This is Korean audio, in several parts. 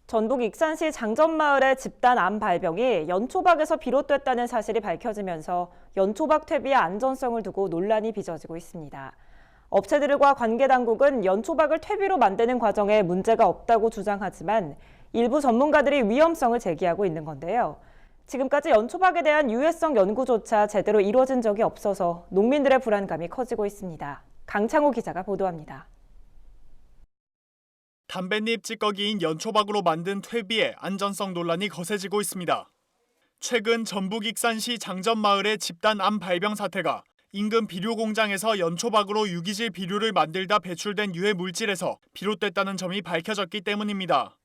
전북 익산시 장전마을의 집단 암 발병이 연초박에서 비롯됐다는 사실이 밝혀지면서 연초박 퇴비의 안전성을 두고 논란이 빚어지고 있습니다. 업체들과 관계당국은 연초박을 퇴비로 만드는 과정에 문제가 없다고 주장하지만 일부 전문가들이 위험성을 제기하고 있는 건데요. 지금까지 연초박에 대한 유해성 연구조차 제대로 이루어진 적이 없어서 농민들의 불안감이 커지고 있습니다. 강창호 기자가 보도합니다. 담뱃잎 찌꺼기인 연초박으로 만든 퇴비의 안전성 논란이 거세지고 있습니다. 최근 전북 익산시 장전마을의 집단 암 발병 사태가 인근 비료 공장에서 연초박으로 유기질 비료를 만들다 배출된 유해 물질에서 비롯됐다는 점이 밝혀졌기 때문입니다.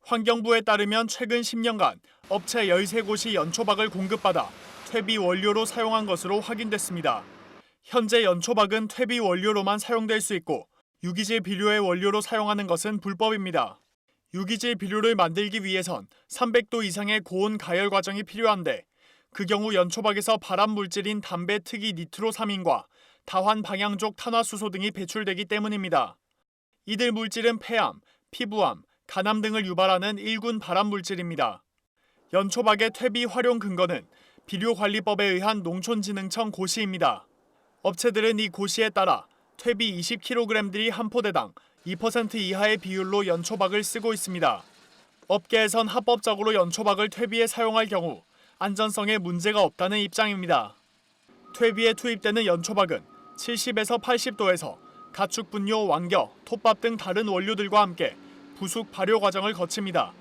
환경부에 따르면 최근 10년간 업체 13곳이 연초박을 공급받아 퇴비 원료로 사용한 것으로 확인됐습니다. 현재 연초박은 퇴비 원료로만 사용될 수 있고 유기질 비료의 원료로 사용하는 것은 불법입니다. 유기질 비료를 만들기 위해선 300도 이상의 고온 가열 과정이 필요한데 그 경우 연초박에서 발암 물질인 담배 특이 니트로사민과 다환 방향족 탄화수소 등이 배출되기 때문입니다. 이들 물질은 폐암, 피부암, 간암 등을 유발하는 1군 발암 물질입니다. 연초박의 퇴비 활용 근거는 비료관리법에 의한 농촌진흥청 고시입니다. 업체들은 이 고시에 따라 퇴비 20kg들이 한 포대당 2% 이하의 비율로 연초박을 쓰고 있습니다. 업계에선 합법적으로 연초박을 퇴비에 사용할 경우 안전성에 문제가 없다는 입장입니다. 퇴비에 투입되는 연초박은 70에서 80도에서 가축 분뇨, 왕겨, 톱밥 등 다른 원료들과 함께 부숙 발효 과정을 거칩니다.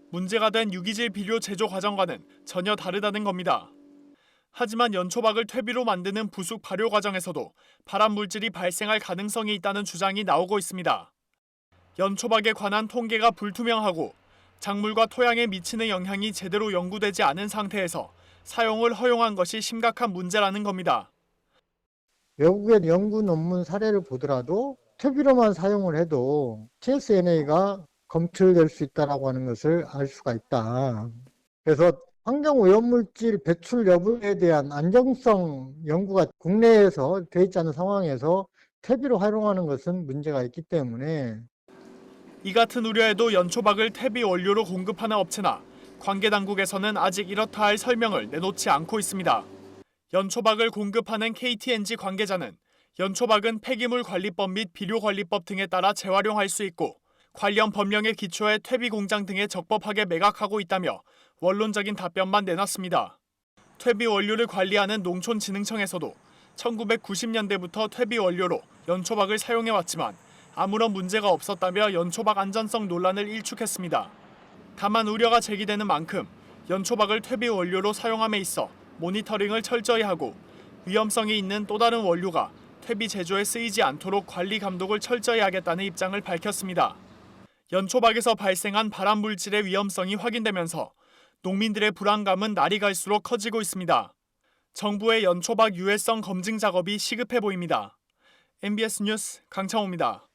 문제가 된 유기질 비료 제조 과정과는 전혀 다르다는 겁니다. 하지만 연초박을 퇴비로 만드는 부숙 발효 과정에서도 발암 물질이 발생할 가능성이 있다는 주장이 나오고 있습니다. 연초박에 관한 통계가 불투명하고 작물과 토양에 미치는 영향이 제대로 연구되지 않은 상태에서 사용을 허용한 것이 심각한 문제라는 겁니다. 외국의 연구 논문 사례를 보더라도 퇴비로만 사용을 해도 TSNA가 검출될 수 있다고 하는 것을 알 수가 있다. 그래서 환경오염물질 배출 여부에 대한 안정성 연구가 국내에서 돼 있지 않은 상황에서 퇴비로 활용하는 것은 문제가 있기 때문에 이 같은 우려에도 연초박을 퇴비 원료로 공급하는 업체나 관계당국에서는 아직 이렇다 할 설명을 내놓지 않고 있습니다. 연초박을 공급하는 KTNG 관계자는 연초박은 폐기물관리법 및 비료관리법 등에 따라 재활용할 수 있고 관련 법령에 기초해 퇴비 공장 등에 적법하게 매각하고 있다며 원론적인 답변만 내놨습니다. 퇴비 원료를 관리하는 농촌진흥청에서도 1990년대부터 퇴비 원료로 연초박을 사용해왔지만 아무런 문제가 없었다며 연초박 안전성 논란을 일축했습니다. 다만 우려가 제기되는 만큼 연초박을 퇴비 원료로 사용함에 있어 모니터링을 철저히 하고 위험성이 있는 또 다른 원료가 퇴비 제조에 쓰이지 않도록 관리 감독을 철저히 하겠다는 입장을 밝혔습니다. 연초박에서 발생한 발암 물질의 위험성이 확인되면서 농민들의 불안감은 날이 갈수록 커지고 있습니다. 정부의 연초박 유해성 검증 작업이 시급해 보입니다. MBS 뉴스 강창호입니다.